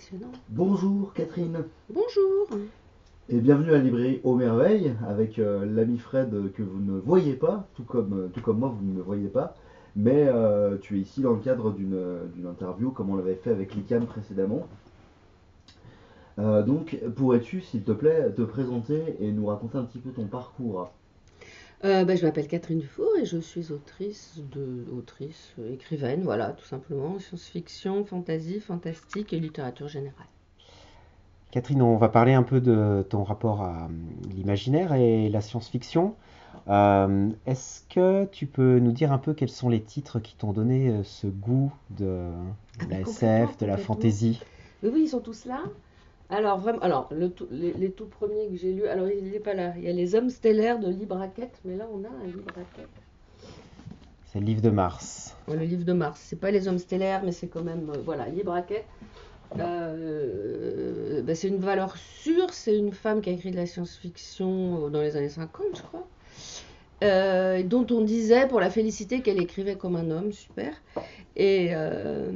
passionnant. Bonjour Catherine Bonjour. et bienvenue à la librairie Aux Merveilles avec l'ami Fred que vous ne voyez pas, tout comme moi vous ne me voyez pas, mais tu es ici dans le cadre d'une interview comme on l'avait fait avec Lican précédemment. Donc pourrais-tu s'il te plaît te présenter et nous raconter un petit peu ton parcours? Je m'appelle Catherine Dufour et je suis écrivaine, voilà, tout simplement, science-fiction, fantasy, fantastique et littérature générale. Catherine, on va parler un peu de ton rapport à l'imaginaire et la science-fiction. Est-ce que tu peux nous dire un peu quels sont les titres qui t'ont donné ce goût de Ah bah la complètement, SF, de la complètement. fantasy? Oui, oui, ils sont tous là. Alors vraiment, alors les tout premiers que j'ai lus, alors il n'est pas là. Il y a Les Hommes stellaires de Lee Brackett, mais là on a un Lee Brackett. C'est le livre de Mars. Le livre de Mars, c'est pas Les Hommes stellaires, mais c'est quand même, voilà, Lee Brackett. C'est une valeur sûre, c'est une femme qui a écrit de la science-fiction dans les années 50, je crois, dont on disait pour la féliciter qu'elle écrivait comme un homme, super. Et, euh,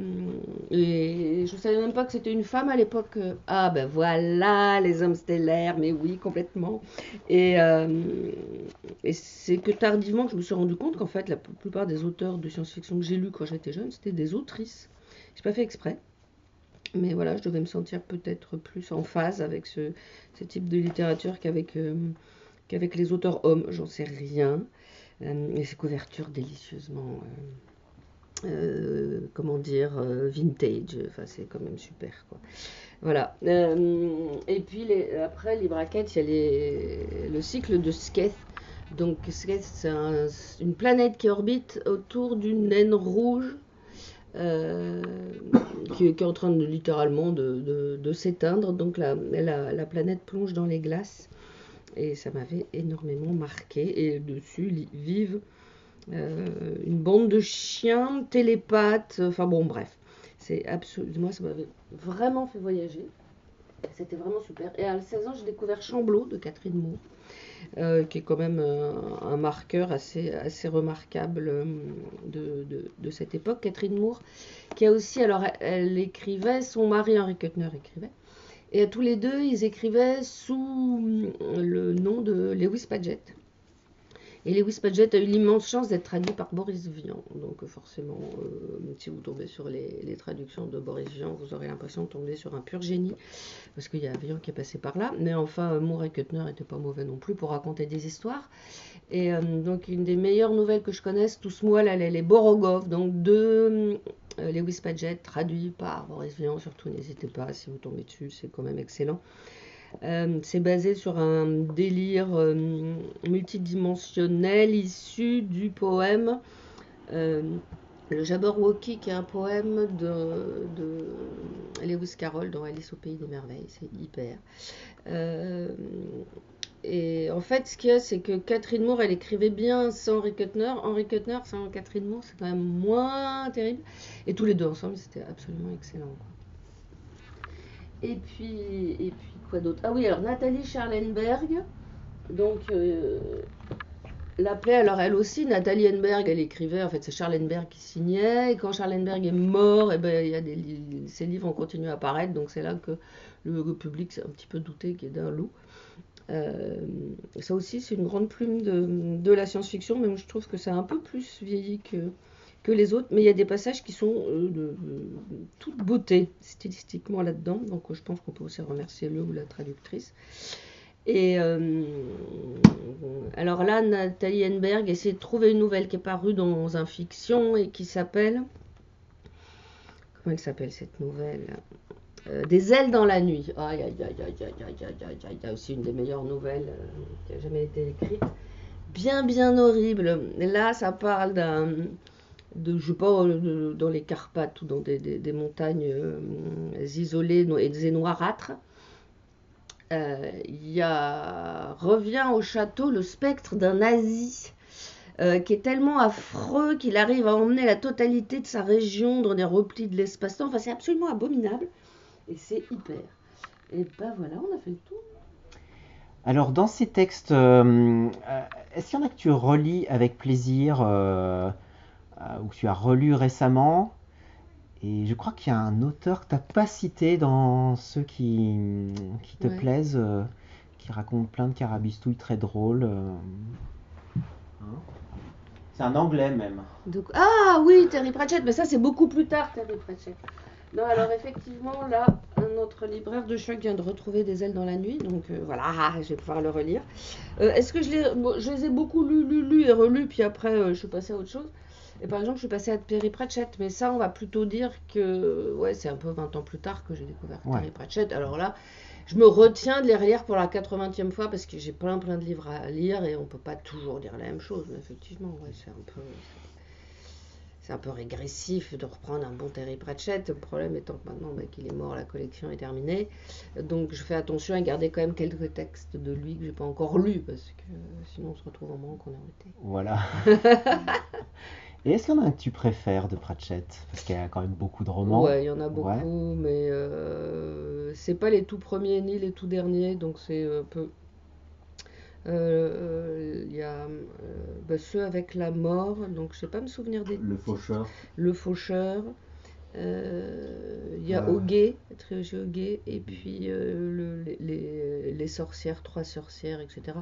et je ne savais même pas que c'était une femme à l'époque. Ah ben voilà, les hommes stellaires, mais oui, complètement. Et, euh, et c'est que tardivement que je me suis rendu compte qu'en fait, la plupart des auteurs de science-fiction que j'ai lus quand j'étais jeune, c'était des autrices. J'ai pas fait exprès. Mais voilà, je devais me sentir peut-être plus en phase avec ce type de littérature qu'avec les auteurs hommes, j'en sais rien. Et ces couvertures délicieusement, comment dire, vintage, enfin c'est quand même super quoi. Voilà. Et puis après les braquettes, il y a le cycle de Sketh. Donc Sketh, c'est une planète qui orbite autour d'une naine rouge euh, qui est en train de littéralement de s'éteindre. Donc la planète plonge dans les glaces et ça m'avait énormément marqué. Et dessus vivent une bande de chiens télépathes. Enfin bon, bref, c'est absolument, moi ça m'avait vraiment fait voyager. C'était vraiment super. Et à 16 ans, j'ai découvert Chamblot de Catherine Moore, qui est quand même un marqueur assez remarquable de cette époque. Catherine Moore, qui a aussi, alors elle écrivait, son mari Henry Kuttner écrivait, et à tous les deux, ils écrivaient sous le nom de Lewis Padgett. Et Lewis Padgett a eu l'immense chance d'être traduit par Boris Vian. Donc forcément, si vous tombez sur les traductions de Boris Vian, vous aurez l'impression de tomber sur un pur génie, parce qu'il y a Vian qui est passé par là. Mais enfin, Moore et Kuttner n'étaient pas mauvais non plus pour raconter des histoires. Et donc une des meilleures nouvelles que je connaisse, tous moi, là, les Borogov, donc de Lewis Padgett, traduit par Boris Vian. Surtout n'hésitez pas, si vous tombez dessus, c'est quand même excellent. C'est basé sur un délire multidimensionnel issu du poème Le Jabberwocky, qui est un poème de Lewis Carroll dans Alice au Pays des Merveilles. C'est hyper. Euh, et en fait, ce qu'il y a, c'est que Catherine Moore, elle écrivait bien sans Henry Kuttner. Henry Kuttner sans Catherine Moore, c'est quand même moins terrible. Et tous les deux ensemble, c'était absolument excellent, quoi. Et puis quoi d'autre? Ah oui, alors Nathalie Scharlenberg, donc l'appelait, alors elle aussi, Nathalie Henberg, elle écrivait, en fait c'est Scharlenberg qui signait, et quand Scharlenberg est mort, et ben, il y a ses livres ont continué à apparaître, donc c'est là que le public s'est un petit peu douté qu'il y ait d'un loup. Euh, Ça aussi, c'est une grande plume de la science-fiction, mais moi, je trouve que c'est un peu plus vieilli que les autres, mais il y a des passages qui sont de toute beauté stylistiquement là-dedans, donc je pense qu'on peut aussi remercier le ou la traductrice. Et alors là, Nathalie Henberg essaie de trouver une nouvelle qui est parue dans un fiction et qui s'appelle... Comment elle s'appelle cette nouvelle? Des ailes dans la nuit. Aïe, aïe, aïe, aïe, aïe, aïe, aïe, aïe, aïe, aïe, aussi une des meilleures nouvelles qui a jamais été écrite. Bien, bien horrible. Là, ça parle je sais pas, dans les Carpates ou dans des montagnes isolées et noirâtres. Revient au château le spectre d'un nazi qui est tellement affreux qu'il arrive à emmener la totalité de sa région dans des replis de l'espace-temps. Enfin, c'est absolument abominable et c'est hyper. Et ben voilà, on a fait le tour. Alors, dans ces textes, est-ce qu'il y en a que tu relis avec plaisir ou que tu as relu récemment? Et je crois qu'il y a un auteur que tu n'as pas cité dans ceux qui te Ouais. plaisent, qui raconte plein de carabistouilles très drôles. Hein. C'est un anglais même. Ah oui, Terry Pratchett, mais ça c'est beaucoup plus tard, Terry Pratchett. Non, alors effectivement, là, notre libraire de choc vient de retrouver Des ailes dans la nuit, donc voilà, je vais pouvoir le relire. Est-ce que je les ai beaucoup lus et relus, puis après je suis passée à autre chose. Et par exemple, je suis passée à Terry Pratchett, mais ça, on va plutôt dire que ouais, c'est un peu 20 ans plus tard que j'ai découvert Ouais. Terry Pratchett. Alors là, je me retiens de les relire pour la 80e fois parce que j'ai plein de livres à lire et on peut pas toujours dire la même chose, mais effectivement, ouais, c'est un peu régressif de reprendre un bon Terry Pratchett. Le problème étant que maintenant qu'il est mort, la collection est terminée. Donc je fais attention à garder quand même quelques textes de lui que j'ai pas encore lus parce que sinon on se retrouve en manque en été. Voilà. Et est-ce qu'il y en a un que tu préfères de Pratchett? Parce qu'il y a quand même beaucoup de romans. Ouais, il y en a Ouais. beaucoup, mais c'est pas les tout premiers ni les tout derniers, donc c'est peu. Il y a ceux avec la mort, donc je sais pas me souvenir des Le titres. Faucheur. Le Faucheur. Il y a Hoguet, la trilogie Hoguet, et puis les sorcières, 3 sorcières, etc.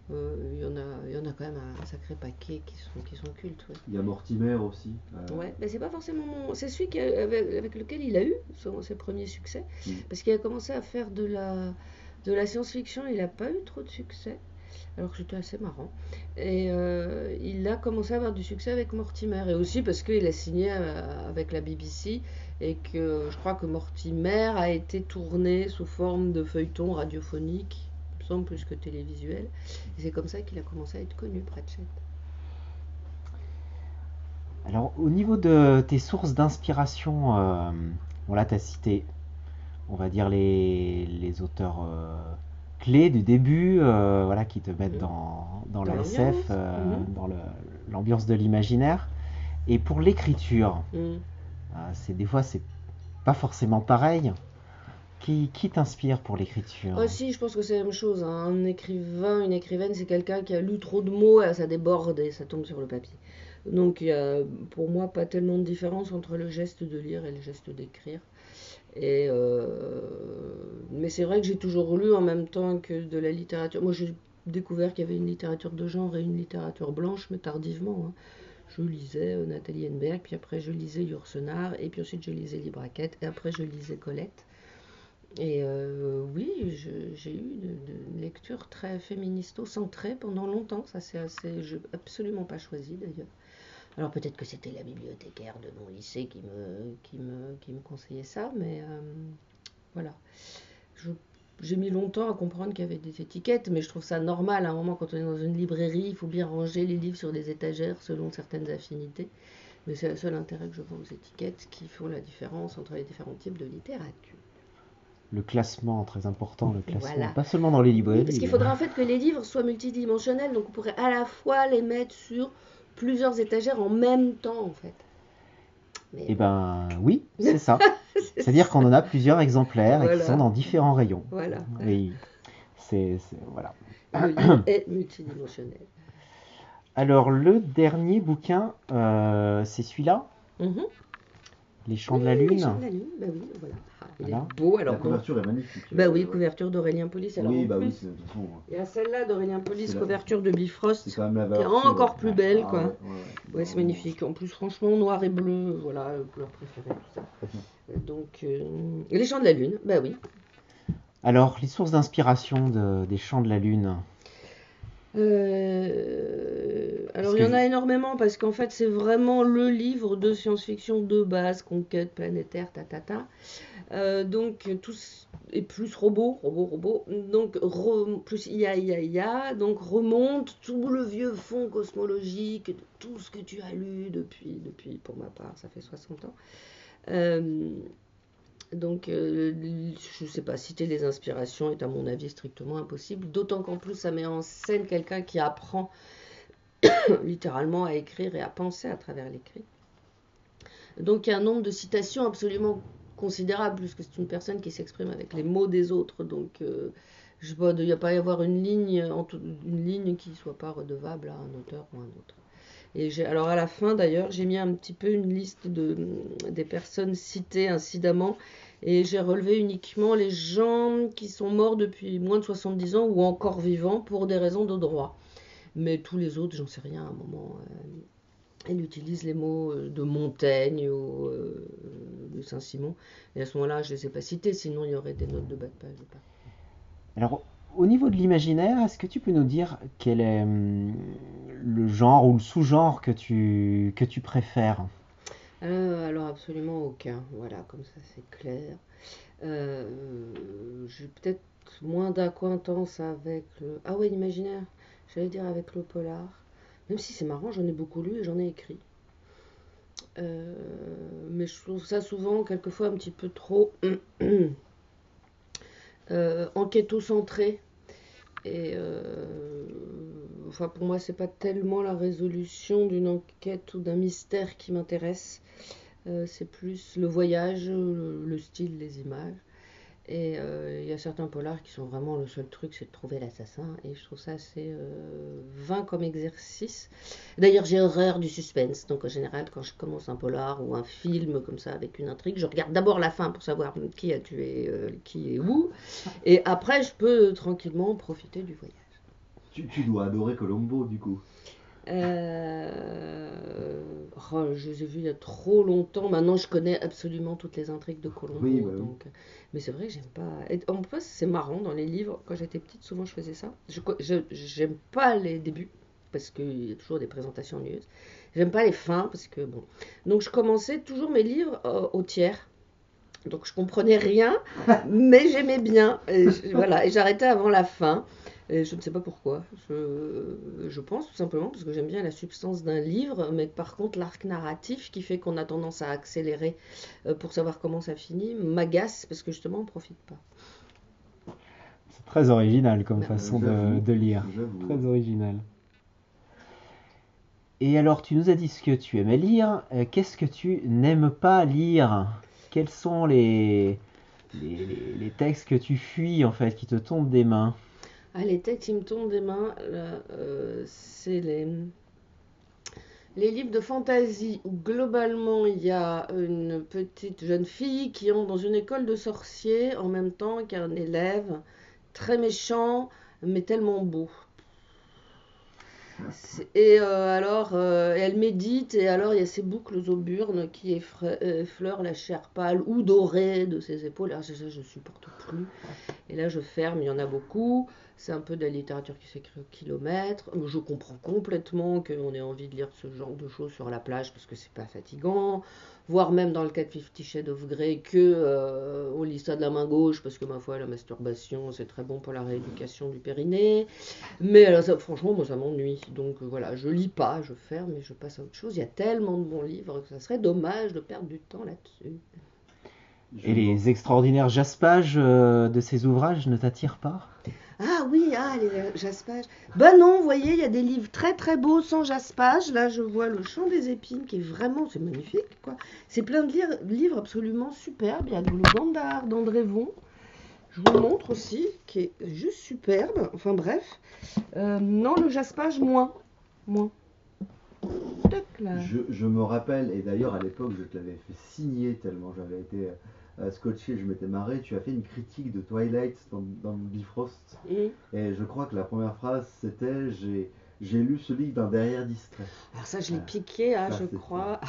Il y en a quand même un sacré paquet qui sont cultes. Ouais, Il y a Mortimer aussi. ouais, mais c'est pas forcément c'est celui avec lequel il a eu ses premiers succès, Mm. parce qu'il a commencé à faire de la science-fiction, il n'a pas eu trop de succès alors que c'était assez marrant. Et il a commencé à avoir du succès avec Mortimer. Et aussi parce qu'il a signé avec la BBC et que je crois que Mortimer a été tourné sous forme de feuilleton radiophonique, il me semble plus que télévisuel. Et c'est comme ça qu'il a commencé à être connu, Pratchett. Alors, au niveau de tes sources d'inspiration, bon là, tu as cité, on va dire, les auteurs clés du début, voilà, qui te mettent dans la SF, l'ambiance. dans l'ambiance de l'imaginaire. Et pour l'écriture, Mm. des fois, c'est pas forcément pareil. Qui t'inspire pour l'écriture? Ah si, je pense que c'est la même chose, hein. Un écrivain, une écrivaine, c'est quelqu'un qui a lu trop de mots et ça déborde et ça tombe sur le papier. Donc il y a pour moi pas tellement de différence entre le geste de lire et le geste d'écrire. Et mais c'est vrai que j'ai toujours lu en même temps que de la littérature. Moi j'ai découvert qu'il y avait une littérature de genre et une littérature blanche, mais tardivement, hein. Je lisais Nathalie Henneberg, puis après je lisais Yourcenar, et puis ensuite je lisais Libraquette, et après je lisais Colette. Et oui, j'ai eu une lecture très féministo-centrée pendant longtemps. Ça, c'est assez. Je n'ai absolument pas choisi d'ailleurs. Alors peut-être que c'était la bibliothécaire de mon lycée qui me conseillait ça, mais voilà. Je- j'ai mis longtemps à comprendre qu'il y avait des étiquettes, mais je trouve ça normal. À un moment, quand on est dans une librairie, il faut bien ranger les livres sur des étagères selon certaines affinités. Mais c'est le seul intérêt que je vois aux étiquettes qui font la différence entre les différents types de littérature. Le classement, très important, le classement, Voilà. pas seulement dans les Oui, librairies. parce qu'il faudrait en fait que les livres soient multidimensionnels, donc on pourrait à la fois les mettre sur plusieurs étagères en même temps, en fait. Mais Eh ben oui, c'est ça. c'est C'est-à-dire qu'on ça. en a plusieurs exemplaires et qui Voilà. sont dans différents rayons. Voilà. Oui, voilà. Le livre est multidimensionnel. Alors le dernier bouquin, c'est celui-là, Mhm. Les Chants Oui, de la Les Lune. Chants de la Lune, bah oui, voilà. Ah, il Voilà. est beau, alors La bon. couverture est magnifique. Bah oui, Ouais. couverture d'Aurélien Polis. Alors Oui, en bah oui, plus, de toute façon, il y a celle-là d'Aurélien Polis, c'est la- couverture de c'est Bifrost, quand même la qui est valeur sûre. encore plus belle, Ah quoi. ouais, Ouais, c'est magnifique. En plus, franchement, noir et bleu, voilà, couleur préférée, tout ça. Donc, Les Chants de la Lune, bah oui. Alors les sources d'inspiration des Chants de la Lune. Alors, Parce il y en que a énormément parce qu'en fait, c'est vraiment le livre de science-fiction de base, conquête planétaire, ta. Donc, tout est plus robot. Donc, plus IA, donc remonte tout le vieux fond cosmologique de tout ce que tu as lu depuis pour ma part, ça fait 60 ans. Euh, Donc, je ne sais pas, citer les inspirations est à mon avis strictement impossible, d'autant qu'en plus ça met en scène quelqu'un qui apprend littéralement à écrire et à penser à travers l'écrit. Donc il y a un nombre de citations absolument considérable, puisque c'est une personne qui s'exprime avec les mots des autres, donc Je vois, il n'y a pas y avoir une ligne qui soit pas redevable à un auteur ou un autre. Alors à la fin d'ailleurs, j'ai mis un petit peu une liste des personnes citées incidemment et j'ai relevé uniquement les gens qui sont morts depuis moins de 70 ans ou encore vivants pour des raisons de droit. Mais tous les autres, j'en sais rien à un moment. Elle utilise les mots de Montaigne ou de Saint-Simon. Et à ce moment-là, je ne les ai pas cités, sinon il y aurait des notes de bas de page. Alors, au niveau de l'imaginaire, est-ce que tu peux nous dire quel est le genre ou le sous-genre que tu préfères? Alors absolument aucun, voilà, comme ça c'est clair. J'ai peut-être moins d'acquaintance avec le... Ah ouais, l'imaginaire, j'allais dire avec le polar. Même si c'est marrant, j'en ai beaucoup lu et j'en ai écrit. Euh, mais je trouve ça souvent, quelquefois, un petit peu trop enquêto-centré. Et enfin, pour moi, c'est pas tellement la résolution d'une enquête ou d'un mystère qui m'intéresse. C'est plus le voyage, le style, les images. Et il y a certains polars qui sont vraiment le seul truc, c'est de trouver l'assassin. Et je trouve ça assez vain comme exercice. D'ailleurs, j'ai horreur du suspense. Donc en général, quand je commence un polar ou un film comme ça avec une intrigue, je regarde d'abord la fin pour savoir qui a tué qui et où. Et après, je peux tranquillement profiter du voyage. Tu dois adorer Colombo, du coup. Je les ai vus il y a trop longtemps. Maintenant, je connais absolument toutes les intrigues de Oui, Colombo. bah oui. Donc... Mais c'est vrai que j'aime pas. Et en plus, c'est marrant dans les livres. Quand j'étais petite, souvent je faisais ça. J'aime pas les débuts parce qu'il y a toujours des présentations ennuyeuses. J'aime pas les fins parce que bon. Donc je commençais toujours mes livres au tiers. Donc je comprenais rien, mais j'aimais bien. Voilà, et j'arrêtais avant la fin. Et je ne sais pas pourquoi. Je pense tout simplement parce que j'aime bien la substance d'un livre, mais par contre l'arc narratif qui fait qu'on a tendance à accélérer pour savoir comment ça finit m'agace parce que justement on ne profite pas. C'est très original comme Ben, façon J'avoue, de lire. j'avoue. Très original. Et alors, tu nous as dit ce que tu aimais lire. Qu'est-ce que tu n'aimes pas lire? Quels sont les textes que tu fuis, en fait, qui te tombent des mains? ah, les textes qui me tombent des mains, là, c'est les livres de fantasy où globalement il y a une petite jeune fille qui entre dans une école de sorciers en même temps qu'un élève très méchant mais tellement beau. Et alors elle médite et alors il y a ces boucles auburnes qui effleurent la chair pâle ou dorée de ses épaules. Alors je supporte plus. Et là, je ferme, il y en a beaucoup. C'est un peu de la littérature qui s'écrit au kilomètre. Je comprends complètement qu'on ait envie de lire ce genre de choses sur la plage parce que c'est pas fatigant. Voire même dans le cas de Fifty Shades of Grey que on lit ça de la main gauche parce que ma foi, la masturbation, c'est très bon pour la rééducation du périnée. Mais alors, ça, franchement, moi, ça m'ennuie. Donc voilà, je lis pas, je ferme et je passe à autre chose. Il y a tellement de bons livres que ça serait dommage de perdre du temps là-dessus. Je Et me... les extraordinaires jaspages de ces ouvrages ne t'attirent pas? Ah oui, ah, les jaspages. Bah non, vous voyez, il y a des livres très très beaux sans jaspage. Là, je vois Le Chant des épines qui est vraiment, c'est magnifique, quoi. C'est plein de livres absolument superbes. Il y a le Gandhar d'André Von. Je vous le montre aussi, qui est juste superbe. Enfin bref. Non, le jaspage, moins. Moins. Tac, là. je me rappelle, et d'ailleurs à l'époque je te l'avais fait signer tellement j'avais été scotché, je m'étais marré. Tu as fait une critique de Twilight dans Bifrost. Mmh. Et je crois que la première phrase c'était j'ai lu ce livre d'un derrière distrait. Alors ça, je l'ai Ah, piqué, ça je c'était. crois,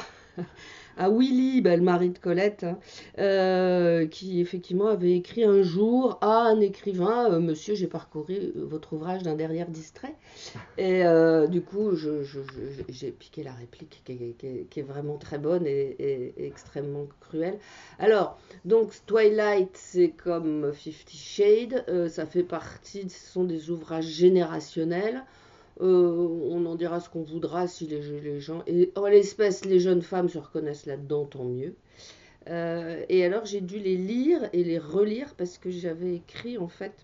à Willy, le mari de Colette, hein, qui effectivement avait écrit un jour à un écrivain, Monsieur, j'ai parcouru votre ouvrage d'un derrière distrait. Et du coup, j'ai piqué la réplique qui est vraiment très bonne et extrêmement cruelle. Alors, donc Twilight, c'est comme Fifty Shades, ça fait partie, ce sont des ouvrages générationnels. On en dira ce qu'on voudra si les gens... Et en l'espèce, les jeunes femmes se reconnaissent là-dedans, tant mieux. Et alors, j'ai dû les lire et les relire parce que j'avais écrit, en fait,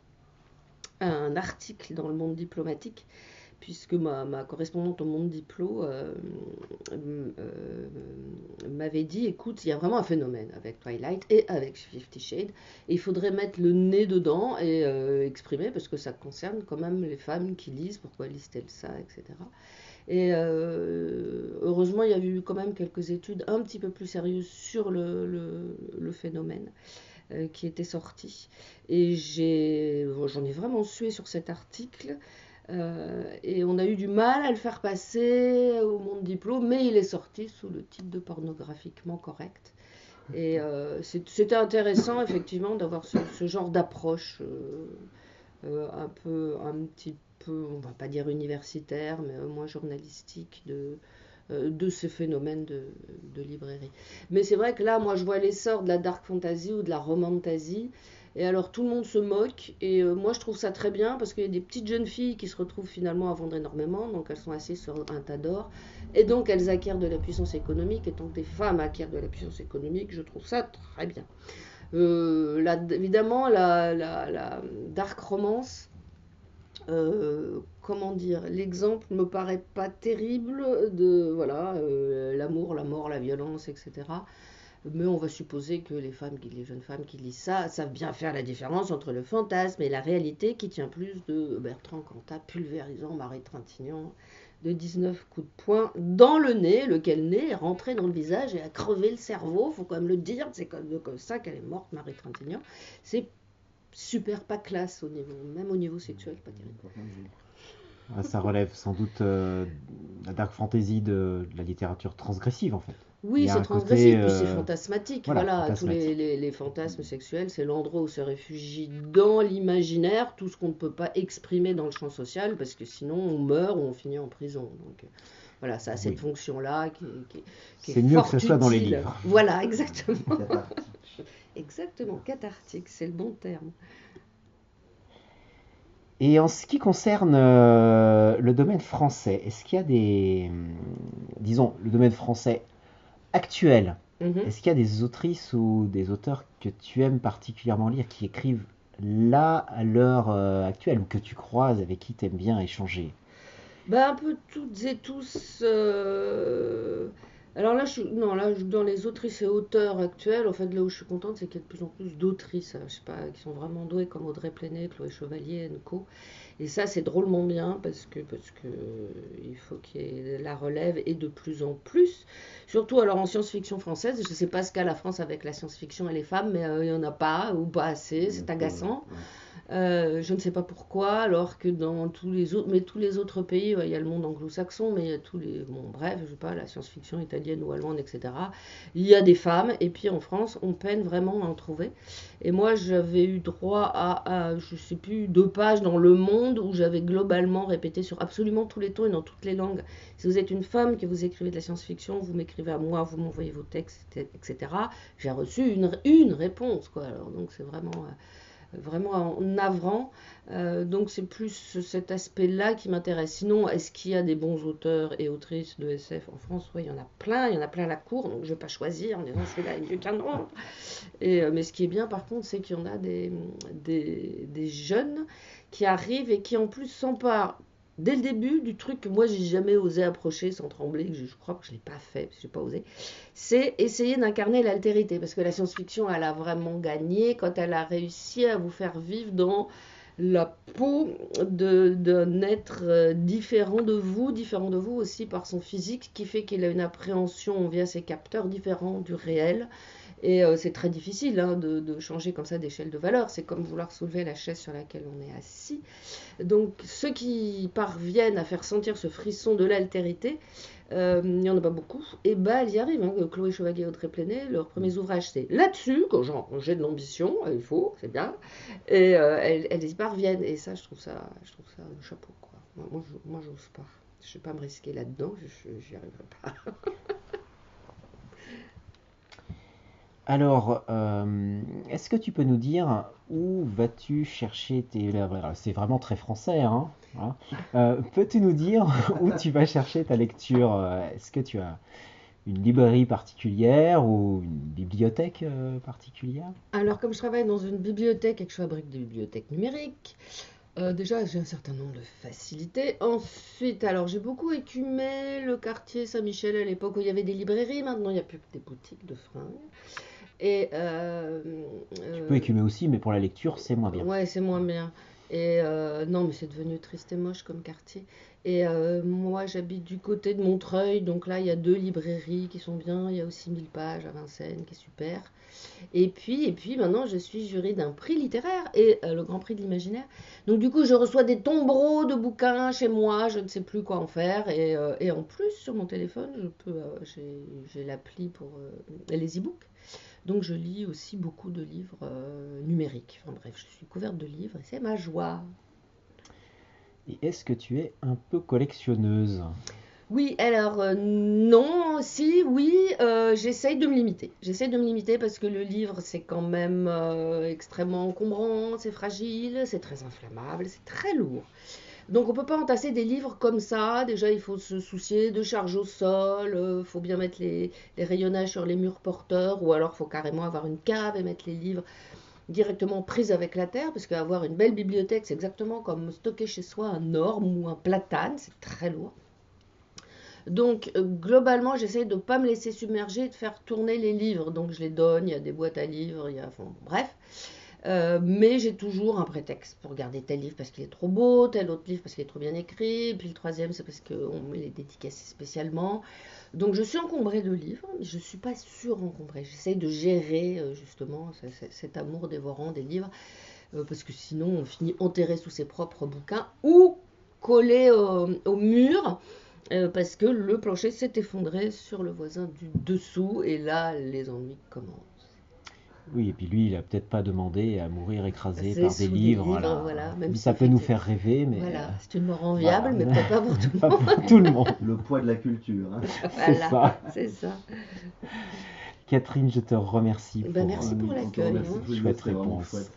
un article dans le Monde diplomatique puisque ma correspondante au Monde Diplo m'avait dit, écoute, il y a vraiment un phénomène avec Twilight et avec Fifty Shades, et il faudrait mettre le nez dedans et exprimer, parce que ça concerne quand même les femmes qui lisent, pourquoi lisent-elles ça, etc. Et heureusement, il y a eu quand même quelques études un petit peu plus sérieuses sur le phénomène qui étaient sorties. Et j'en ai vraiment sué sur cet article. Et on a eu du mal à le faire passer au Monde Diplo, mais il est sorti sous le titre de pornographiquement correct. Et c'était intéressant, effectivement, d'avoir ce genre d'approche un petit peu, on va pas dire universitaire, mais au moins journalistique de ce phénomène de librairie. Mais c'est vrai que là, moi, je vois l'essor de la dark fantasy ou de la romantasy, et alors tout le monde se moque, et moi, je trouve ça très bien, parce qu'il y a des petites jeunes filles qui se retrouvent finalement à vendre énormément, donc elles sont assises sur un tas d'or, et donc elles acquièrent de la puissance économique, et tant que des femmes acquièrent de la puissance économique, je trouve ça très bien. Évidemment, la dark romance, comment dire, l'exemple me paraît pas terrible de voilà l'amour, la mort, la violence, etc. Mais on va supposer que les jeunes femmes qui lisent ça savent bien faire la différence entre le fantasme et la réalité, qui tient plus de Bertrand Cantat pulvérisant Marie Trintignant de 19 coups de poing dans le nez, lequel nez est rentré dans le visage et a crevé le cerveau, faut quand même le dire, c'est comme ça qu'elle est morte, Marie Trintignant. C'est super pas classe, même au niveau sexuel, pas terrible. Ça relève sans doute la dark fantasy de la littérature transgressive, en fait. Oui, c'est transgressif, puis c'est fantasmatique. Voilà, fantasmatique. Tous les fantasmes sexuels, c'est l'endroit où se réfugie dans l'imaginaire tout ce qu'on ne peut pas exprimer dans le champ social, parce que sinon on meurt ou on finit en prison. Donc voilà, ça a cette fonction-là qui est c'est mieux que ce soit dans les livres. Voilà, exactement. Exactement, cathartique, c'est le bon terme. Et en ce qui concerne le domaine français, est-ce qu'il y a disons, le domaine français actuel, est-ce qu'il y a des autrices ou des auteurs que tu aimes particulièrement lire, qui écrivent là, à l'heure actuelle, ou que tu croises, avec qui tu aimes bien échanger? Un peu toutes et tous. Alors là, dans les autrices et auteurs actuels, en fait, là où je suis contente, c'est qu'il y a de plus en plus d'autrices, je sais pas, qui sont vraiment douées, comme Audrey Plenay, Chloé Chevalier, co. Et ça, c'est drôlement bien, parce que il faut qu'il y ait la relève, et de plus en plus. Surtout, alors, en science-fiction française, je sais pas ce qu'a la France avec la science-fiction et les femmes, mais il y en a pas, ou pas assez, c'est agaçant. Je ne sais pas pourquoi, alors que dans tous les autres pays, il y a le monde anglo-saxon, mais il y a bref, je sais pas, la science-fiction italienne ou allemande, etc. Il y a des femmes, et puis en France, on peine vraiment à en trouver. Et moi, j'avais eu droit à je sais plus, 2 pages dans Le Monde, où j'avais globalement répété sur absolument tous les tons et dans toutes les langues. Si vous êtes une femme que vous écrivez de la science-fiction, vous m'écrivez à moi, vous m'envoyez vos textes, etc. J'ai reçu une réponse, quoi. Alors, donc c'est vraiment navrant. Donc c'est plus cet aspect-là qui m'intéresse. Sinon, est-ce qu'il y a des bons auteurs et autrices de SF en France? Oui, il y en a plein à la cour, donc je ne vais pas choisir en disant celui-là est mieux qu'un autre. Mais ce qui est bien par contre, c'est qu'il y en a des jeunes qui arrivent et qui en plus s'emparent dès le début du truc que moi j'ai jamais osé approcher sans trembler, que je crois que je l'ai pas fait, parce que j'ai pas osé, c'est essayer d'incarner l'altérité, parce que la science-fiction, elle a vraiment gagné quand elle a réussi à vous faire vivre dans la peau d'un être différent de vous aussi par son physique, qui fait qu'il a une appréhension via ses capteurs différents du réel. Et c'est très difficile de changer comme ça d'échelle de valeur. C'est comme vouloir soulever la chaise sur laquelle on est assis. Donc ceux qui parviennent à faire sentir ce frisson de l'altérité, il n'y en a pas beaucoup, et elles y arrivent. Chloé Chevalier et Audrey Plenay, leurs premiers ouvrages, c'est là-dessus, quand j'ai de l'ambition, il faut, c'est bien, et elles y parviennent. Et ça, je trouve ça chapeau, quoi. Moi, j'ose pas. Je ne vais pas me risquer là-dedans, j'y arriverai pas. Alors, est-ce que tu peux nous dire où vas-tu chercher c'est vraiment très français, hein, peux-tu nous dire où tu vas chercher ta lecture? Est-ce que tu as une librairie particulière ou une bibliothèque particulière? Alors, comme je travaille dans une bibliothèque et que je fabrique des bibliothèques numériques, Déjà, j'ai un certain nombre de facilités. Ensuite, alors j'ai beaucoup écumé le quartier Saint-Michel à l'époque où il y avait des librairies. Maintenant, il n'y a plus que des boutiques de fringues. Et Tu peux écumer aussi, mais pour la lecture, c'est moins bien. ouais, c'est moins bien. Et non, mais c'est devenu triste et moche comme quartier. Et moi, j'habite du côté de Montreuil, donc là, il y a 2 librairies qui sont bien. Il y a aussi 1000 pages à Vincennes, qui est super. Et puis maintenant, je suis jury d'un prix littéraire et le Grand Prix de l'Imaginaire. Donc du coup, je reçois des tombereaux de bouquins chez moi, je ne sais plus quoi en faire. Et en plus, sur mon téléphone, j'ai l'appli pour les e-books. Donc je lis aussi beaucoup de livres numériques. Enfin bref, je suis couverte de livres et c'est ma joie. Et est-ce que tu es un peu collectionneuse? Oui, alors non, si, oui, j'essaye de me limiter. J'essaye de me limiter parce que le livre, c'est quand même extrêmement encombrant, c'est fragile, c'est très inflammable, c'est très lourd. Donc on peut pas entasser des livres comme ça. Déjà, il faut se soucier de charge au sol, faut bien mettre les rayonnages sur les murs porteurs, ou alors faut carrément avoir une cave et mettre les livres directement pris avec la terre, parce qu'avoir une belle bibliothèque, c'est exactement comme stocker chez soi un orme ou un platane, c'est très lourd. Donc, globalement, j'essaye de ne pas me laisser submerger et de faire tourner les livres. Donc, je les donne, il y a des boîtes à livres, il y a, enfin, bref. Mais j'ai toujours un prétexte pour garder tel livre parce qu'il est trop beau, tel autre livre parce qu'il est trop bien écrit, et puis le troisième c'est parce qu'on me les dédicacé spécialement. Donc je suis encombrée de livres, mais je ne suis pas surencombrée. J'essaye de gérer justement cet amour dévorant des livres, parce que sinon on finit enterré sous ses propres bouquins ou collé au mur, parce que le plancher s'est effondré sur le voisin du dessous, et là les ennuis commencent. Oui, et puis lui, il a peut-être pas demandé à mourir écrasé C'est par des sous des livres, livres, voilà. voilà. Même si Ça peut nous effectivement, faire rêver, mais voilà, c'est une mort voilà. enviable, mais peut-être pas pour tout le Pas monde. pour tout le monde. Le poids de la culture, hein. C'est Voilà, ça. c'est ça. Catherine, je te remercie Ben, pour merci pour On te l'accueil, remercie hein. tous les deux, chouette c'était vraiment réponse. chouette.